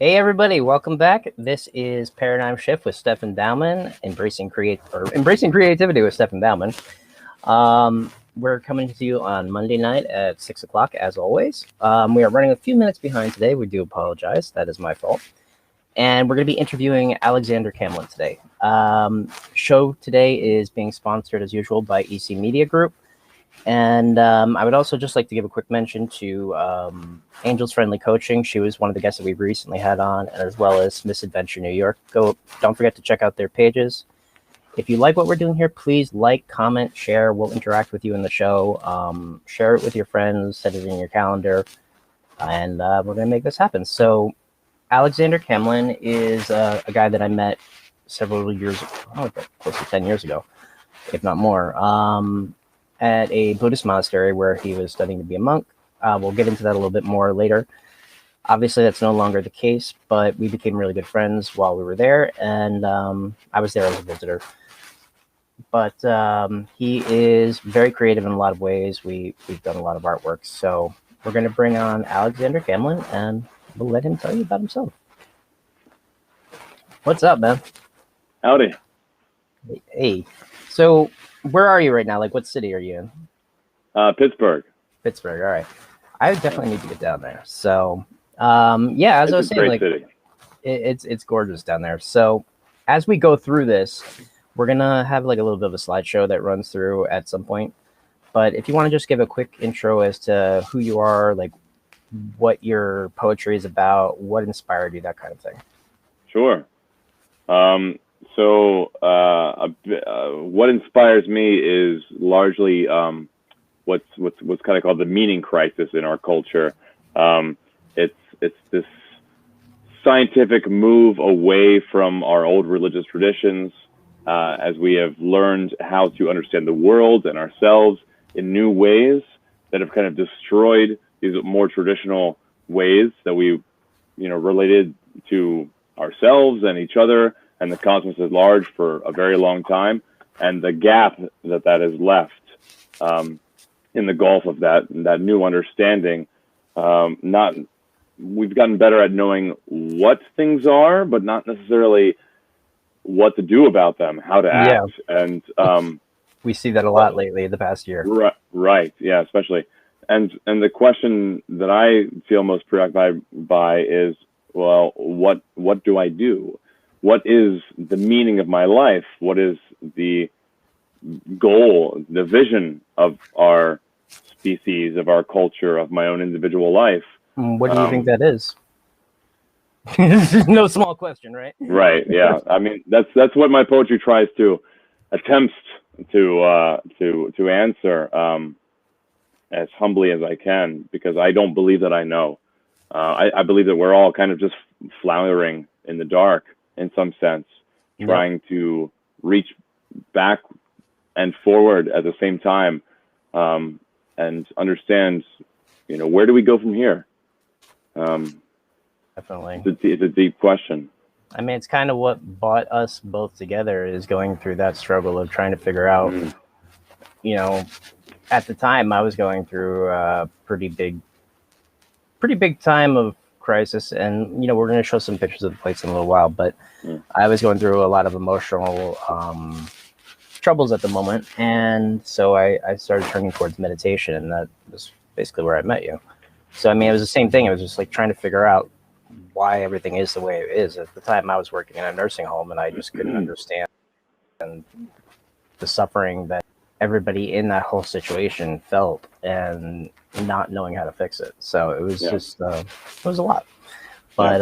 Hey everybody, welcome back. This is Paradigm Shift with Stefan Bauman, embracing creativity with Stefan Bauman. We're coming to you on Monday night at 6 o'clock, as always. We are running a few minutes behind today. We do apologize. That is my fault. And we're going to be interviewing Alexander Camlin today. Show today is being sponsored, as usual, by EC Media Group. And I would also just like to give a quick mention to Angels Friendly Coaching. She was one of the guests that we recently had on, as well as Misadventure New York. Don't forget to check out their pages. If you like what we're doing here, please like, comment, share. We'll interact with you in the show. Share it with your friends, set it in your calendar, and we're going to make this happen. So Alexander Camlin is a guy that I met several years, close to 10 years ago, if not more. At a Buddhist monastery where he was studying to be a monk. We'll get into that a little bit more later. Obviously, that's no longer the case, but we became really good friends while we were there, and I was there as a visitor. But he is very creative in a lot of ways. We've done a lot of artwork, so we're going to bring on Alexander Camlin, and we'll let him tell you about himself. What's up, man? Howdy. Hey. So, where are you right now? Like, what city are you in? Pittsburgh. Pittsburgh. All right. I definitely need to get down there. So, yeah, as I was saying, like, it's gorgeous down there. So, as we go through this, we're gonna have like a little bit of a slideshow that runs through at some point. But if you want to just give a quick intro as to who you are, like what your poetry is about, what inspired you, that kind of thing. Sure. So what inspires me is largely what's kind of called the meaning crisis in our culture. It's this scientific move away from our old religious traditions as we have learned how to understand the world and ourselves in new ways that have kind of destroyed these more traditional ways that we, related to ourselves and each other and the cosmos at large for a very long time, and the gap that has left in the gulf of that new understanding. We've gotten better at knowing what things are, but not necessarily what to do about them, how to act. Yeah. And we see that a lot lately the past year. Right. Yeah, especially. And the question that I feel most preoccupied by is, well, what do I do? What is the meaning of my life? What is the goal, the vision of our species, of our culture, of my own individual life? What do you think that is? No small question, right? Right. Yeah. I mean, that's what my poetry tries to attempt to answer as humbly as I can, because I don't believe that I know. I believe that we're all kind of just floundering in the dark in some sense, trying to reach back and forward at the same time, and understand, where do we go from here? Definitely. It's a deep question. I mean, it's kind of what brought us both together, is going through that struggle of trying to figure out, at the time I was going through a pretty big time of crisis, and we're going to show some pictures of the place in a little while, but I was going through a lot of emotional troubles at the moment, and so I started turning towards meditation, and that was basically where I met you. So I mean, it was the same thing. It was just like trying to figure out why everything is the way it is. At the time I was working in a nursing home, and I just couldn't understand the suffering that everybody in that whole situation felt, and not knowing how to fix it. So it was just it was a lot, but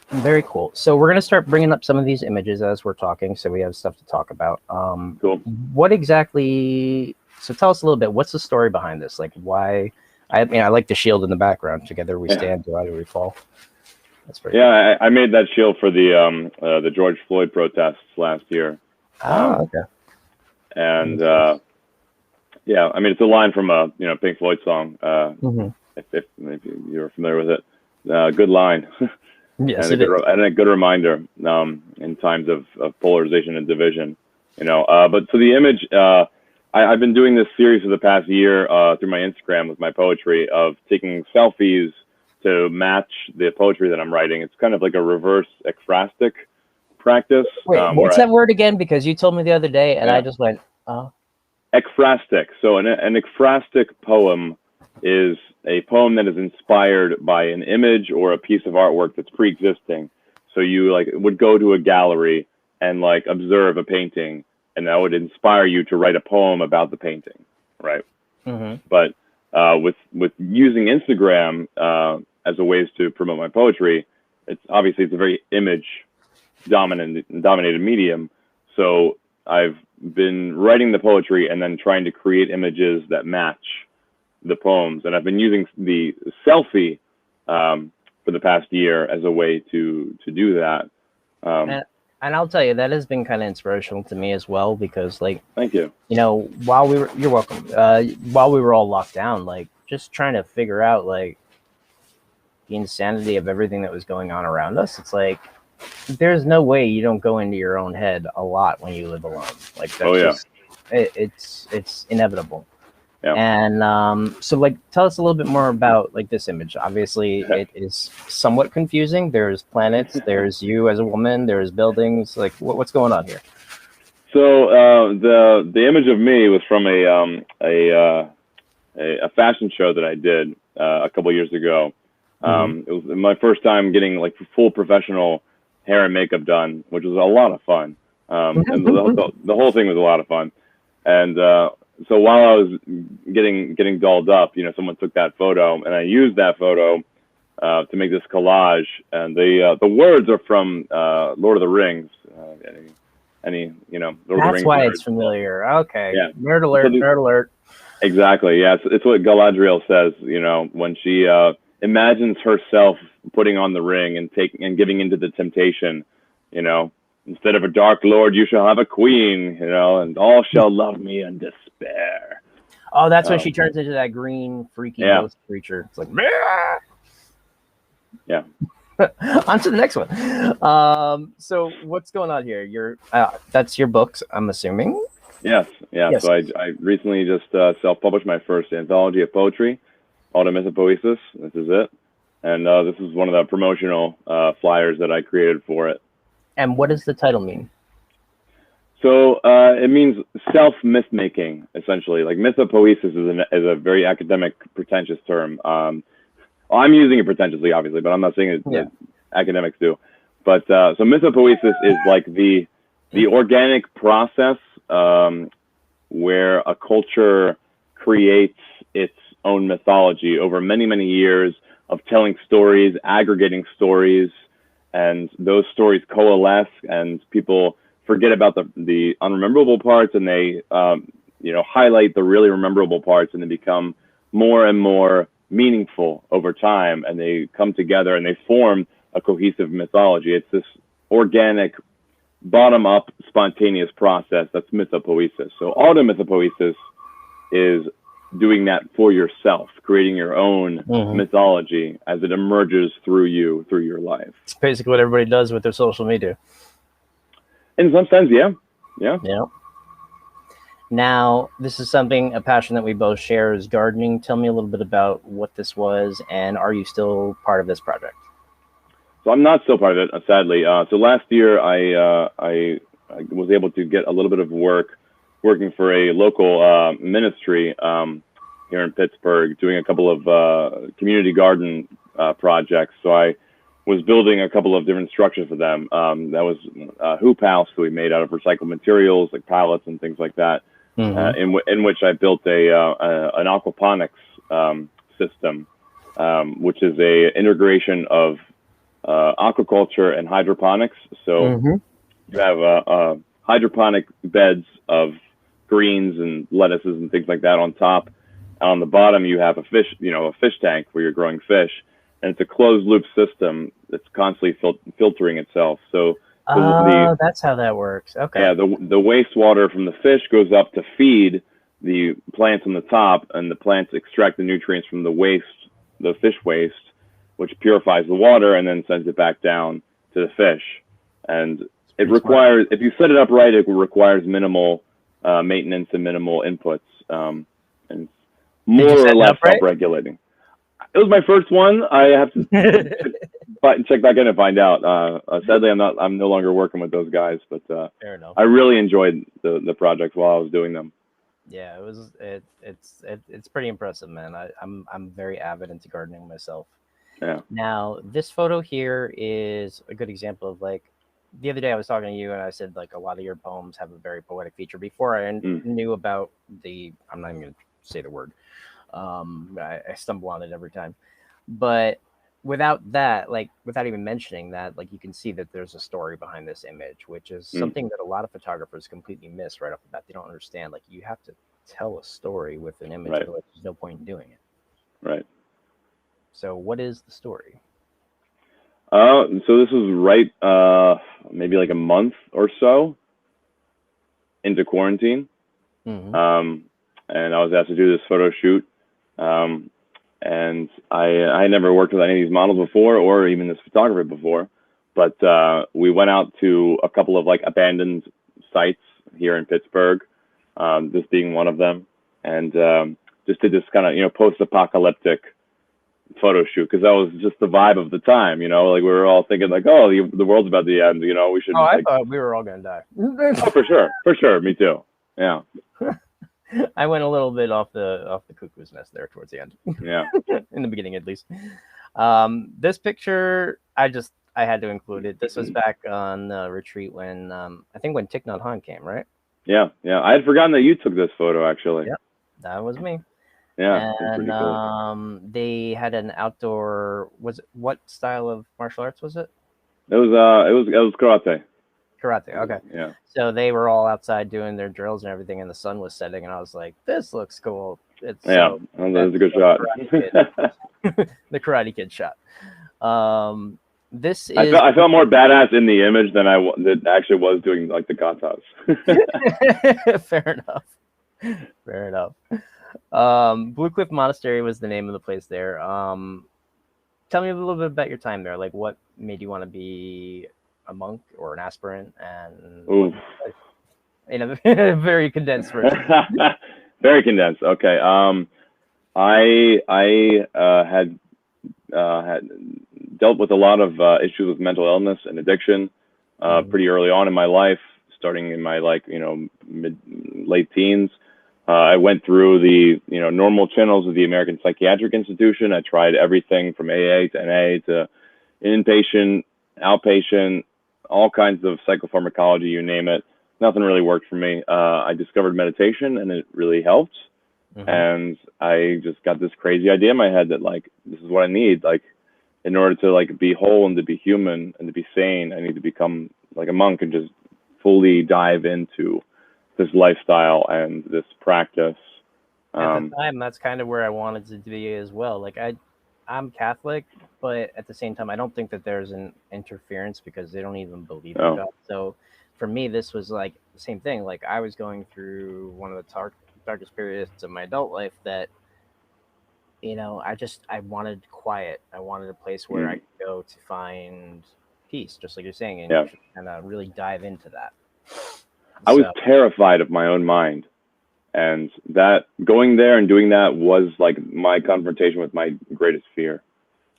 very cool. So we're going to start bringing up some of these images as we're talking, so we have stuff to talk about. Cool. What exactly, so tell us a little bit, what's the story behind this? Like, why? I mean, I like the shield in the background. Together we stand, divided we fall. That's pretty cool. I made that shield for the George Floyd protests last year. Okay. And I mean, it's a line from a Pink Floyd song. If you're familiar with it, good line. Yes, and a good reminder in times of polarization and division. But so the image, I've been doing this series for the past year through my Instagram with my poetry of taking selfies to match the poetry that I'm writing. It's kind of like a reverse ekphrastic practice. Wait, what's that word again? Because you told me the other day, and I just went, oh. Ekphrastic. So an ekphrastic poem is a poem that is inspired by an image or a piece of artwork that's pre-existing. So you like would go to a gallery and like observe a painting, and that would inspire you to write a poem about the painting, right? But with using Instagram as a ways to promote my poetry, it's a very image dominated medium. So I've been writing the poetry and then trying to create images that match the poems, and I've been using the selfie for the past year as a way to do that. And I'll tell you, that has been kind of inspirational to me as well, because like, thank you. You know, you're welcome. While we were all locked down, like just trying to figure out like the insanity of everything that was going on around us. It's like, there's no way you don't go into your own head a lot when you live alone. Like that's it's inevitable. Yeah. And so like, tell us a little bit more about like this image. Obviously it is somewhat confusing. There's planets, there's you as a woman, there's buildings. Like what's going on here? So the image of me was from a fashion show that I did a couple years ago. It was my first time getting like full professional hair and makeup done, which was a lot of fun. And the whole thing was a lot of fun. And so while I was getting dolled up, you know, someone took that photo, and I used that photo to make this collage. And the words are from Lord of the Rings. Any you know, Lord of the Rings. That's why it's familiar. Okay. Yeah. Nerd alert. Nerd alert. Exactly. Yeah. It's what Galadriel says. You know, when she imagines herself putting on the ring and giving into the temptation. You know, instead of a dark lord, you shall have a queen. You know, and all shall love me in despair. Oh, that's when she turns into that green freaky ghost creature. It's like, Meh! Yeah. On to the next one. So what's going on here? That's your books, I'm assuming. Yes. So I recently just self-published my first anthology of poetry, called Mythopoesis. This is it, and this is one of the promotional flyers that I created for it. And what does the title mean? So it means self-myth-making, essentially. Like mythopoesis is a very academic, pretentious term. I'm using it pretentiously, obviously, but I'm not saying that academics do. But so mythopoesis is like the organic process where a culture creates its own mythology over many, many years of telling stories, aggregating stories, and those stories coalesce, and people forget about the unrememberable parts, and they highlight the really rememberable parts, and they become more and more meaningful over time, and they come together and they form a cohesive mythology. It's this organic, bottom-up, spontaneous process that's mythopoesis. So automythopoesis is doing that for yourself, creating your own mythology as it emerges through you, through your life. It's basically what everybody does with their social media. In some sense, yeah. Now, this is a passion that we both share, is gardening. Tell me a little bit about what this was, and are you still part of this project? So I'm not still part of it, sadly. So last year, I was able to get a little bit of work working for a local ministry here in Pittsburgh, doing a couple of community garden projects. So I was building a couple of different structures for them. That was a hoop house that we made out of recycled materials, like pallets and things like that. In which I built an aquaponics system, which is a integration of aquaculture and hydroponics. So you have hydroponic beds of greens and lettuces and things like that on top. On the bottom, you have a fish tank where you're growing fish, and it's a closed loop system that's constantly filtering itself. So that's how that works. Okay. Yeah, the wastewater from the fish goes up to feed the plants on the top, and the plants extract the nutrients from the fish waste, which purifies the water and then sends it back down to the fish. And it requires, if you set it up right, it requires minimal maintenance and minimal inputs, and more or less self-regulating. it was my first one. I have to check back in and find out. Sadly, I'm no longer working with those guys, but Fair enough. I really enjoyed the project while I was doing them. Yeah, it's pretty impressive, man. I'm very avid into gardening myself. Yeah. Now, this photo here is a good example of like the other day I was talking to you and I said like a lot of your poems have a very poetic feature. Before I knew about I'm not even going to say the word. I stumble on it every time. But without that, like without even mentioning that, like you can see that there's a story behind this image, which is something that a lot of photographers completely miss right off the bat. They don't understand. Like you have to tell a story with an image, Right. otherwise there's no point in doing it. Right. So what is the story? So this was right, maybe like a month or so into quarantine. Mm-hmm. And I was asked to do this photo shoot. And I never worked with any of these models before, or even this photographer before. But we went out to a couple of like abandoned sites here in Pittsburgh, this being one of them, and just did this kind of post-apocalyptic photo shoot, because that was just the vibe of the time, like we were all thinking like, oh, the world's about to end, we should. I thought we were all gonna die. Oh, for sure, me too. Yeah. I went a little bit off the cuckoo's nest there towards the end. Yeah. In the beginning, at least. This picture, I had to include it. This was back on the retreat when I think when Thich Nhat Hanh came, right? Yeah. I had forgotten that you took this photo, actually. Yeah, that was me. Yeah, and cool. They had an outdoor. What style of martial arts was it? It was karate. Karate. Okay. Yeah. So they were all outside doing their drills and everything, and the sun was setting, and I was like, "This looks cool." That was a good shot. The Karate Kid shot. This is. I felt more badass in the image than that actually was doing like the katas. Fair enough. Fair enough. Blue Cliff Monastery was the name of the place there. Tell me a little bit about your time there. Like, what made you want to be a monk or an aspirant, and in a very condensed version. Very condensed. Okay. I had dealt with a lot of issues with mental illness and addiction pretty early on in my life, starting in my late teens. I went through the normal channels of the American Psychiatric Institution. I tried everything from AA to NA to inpatient, outpatient, all kinds of psychopharmacology, you name it. Nothing really worked for me. I discovered meditation, and it really helped. And I just got this crazy idea in my head that this is what I need. In order to be whole and to be human and to be sane, I need to become like a monk and just fully dive into this lifestyle and this practice. At the time, that's kind of where I wanted to be as well. I'm Catholic, but at the same time, I don't think that there's an interference because they don't even believe in God. So for me, this was the same thing. I was going through one of the darkest periods of my adult life that, I wanted quiet. I wanted a place where I could go to find peace, just like you're saying, and kind of really dive into that. I was terrified of my own mind, and that going there and doing that was my confrontation with my greatest fear.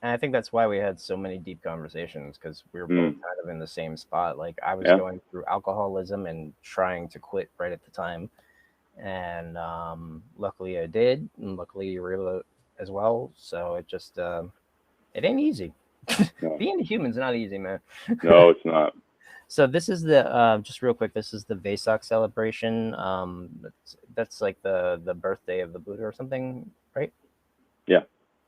And I think that's why we had so many deep conversations, because we were both kind of in the same spot. I was going through alcoholism and trying to quit right at the time, and luckily I did, and luckily you were able to as well. So it just it ain't easy. No. Being a human's not easy, man. No, it's not. So this is the just real quick. This is the Vesak celebration. That's like the birthday of the Buddha or something, right? Yeah.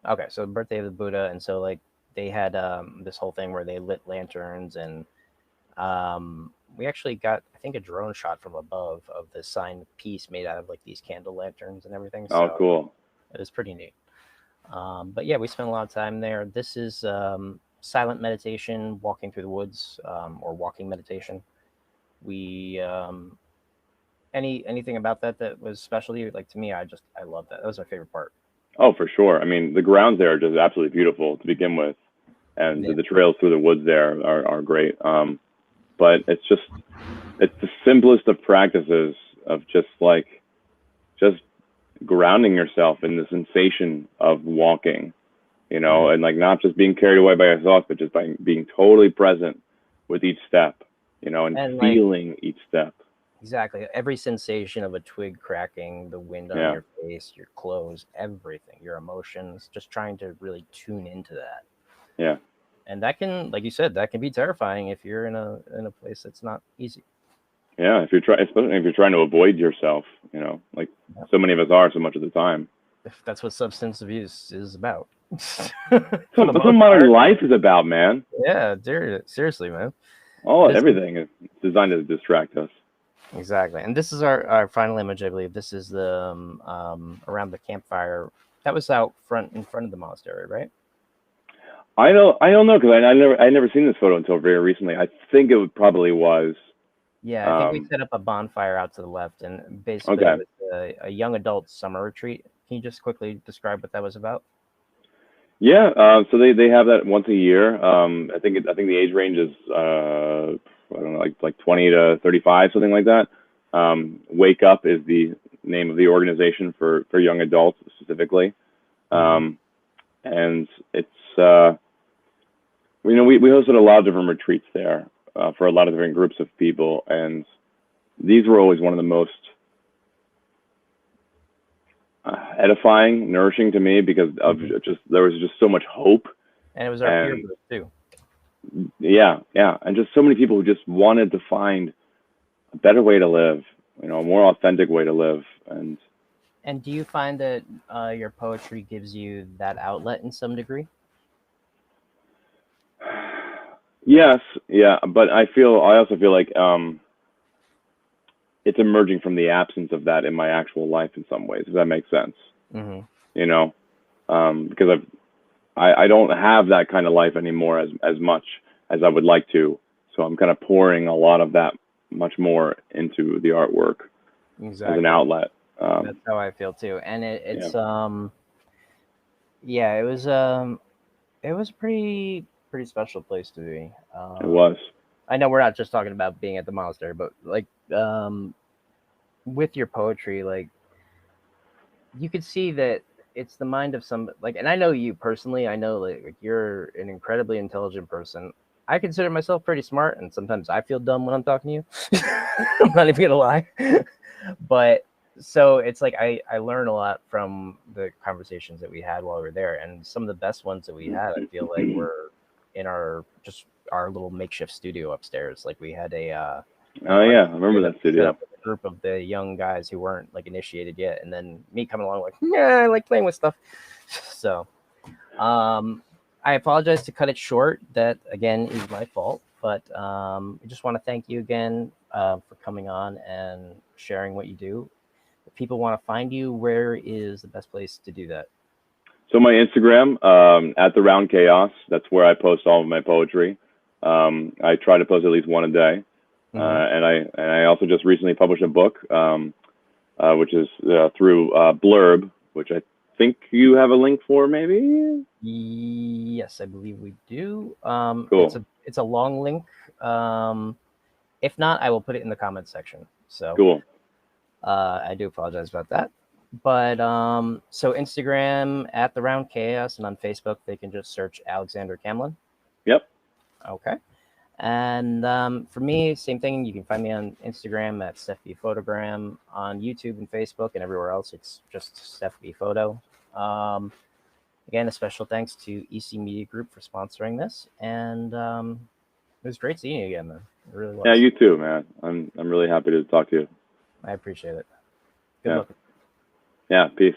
Okay, so the birthday of the Buddha, and so they had this whole thing where they lit lanterns, and we actually got, I think, a drone shot from above of the sign piece made out of these candle lanterns and everything. So oh, cool! It was pretty neat. But yeah, we spent a lot of time there. This is silent meditation, walking through the woods, or walking meditation. We anything about that was special to you? To me, I love that. That was my favorite part. Oh, for sure. I mean, the grounds there are just absolutely beautiful to begin with, and the trails through the woods there are great. But it's the simplest of practices of just grounding yourself in the sensation of walking, you know, and like not just being carried away by your thoughts, but just by being totally present with each step, you know, and feeling each step. Exactly. Every sensation of a twig cracking, the wind on your face, your clothes, everything, your emotions, just trying to really tune into that. Yeah. And that can, like you said, that can be terrifying if you're in a place that's not easy. Yeah, especially if you're trying to avoid yourself, you know, like so many of us are so much of the time. If that's what substance abuse is about. That's what modern life is about, man. Yeah, seriously, man. Everything is designed to distract us. Exactly. And this is our final image, I believe. This is the around the campfire. That was out in front of the monastery, right? I don't know, because I never seen this photo until very recently. I think it probably was. Yeah, I think we set up a bonfire out to the left, and basically it was a young adult summer retreat. Can you just quickly describe what that was about? Yeah, so they have that once a year. I think the age range is I don't know, like 20 to 35, something like that. Wake Up is the name of the organization for young adults specifically, and it's you know, we hosted a lot of different retreats there for a lot of different groups of people, and these were always one of the most edifying, nourishing to me, because of there was just so much hope. And it was our peer group too. Yeah, and just so many people who just wanted to find a better way to live, you know, a more authentic way to live. And do you find that your poetry gives you that outlet in some degree? Yes, yeah, but I also feel like it's emerging from the absence of that in my actual life in some ways, if that makes sense. You know, because I don't have that kind of life anymore as much as I would like to. So I'm kind of pouring a lot of that much more into the artwork as an outlet. That's how I feel too. And it's it was a pretty special place to be. It was. I know we're not just talking about being at the monastery, but like with your poetry, like you could see that it's the mind of some, like, and I know you personally. I know like you're an incredibly intelligent person. I consider myself pretty smart, and sometimes I feel dumb when I'm talking to you. I'm not even gonna lie. But so it's like I learn a lot from the conversations that we had while we were there, and some of the best ones that we had, I feel like, were in our little makeshift studio upstairs. Like we had a oh yeah, I remember that studio. Set up with a group of the young guys who weren't like initiated yet, and then me coming along like, yeah, I like playing with stuff. So I apologize to cut it short. That again is my fault, but I just want to thank you again for coming on and sharing what you do. If people want to find you, where is the best place to do that? So my Instagram, at the Round Chaos. That's where I post all of my poetry. I try to post at least one a day, and I also just recently published a book, which is through Blurb, which I think you have a link for, maybe. Yes, I believe we do. Cool. It's a long link. If not, I will put it in the comments section. So cool. I do apologize about that. But so Instagram at the Round Chaos, and on Facebook they can just search Alexander Camlin. Yep. Okay. And for me, same thing. You can find me on Instagram at Steph B Photogram, on YouTube and Facebook, and everywhere else it's just Steph B Photo. Again, a special thanks to EC Media Group for sponsoring this, and it was great seeing you again, man. It really was. Yeah, you too, man. I'm really happy to talk to you. I appreciate it. Good luck. Yeah, peace.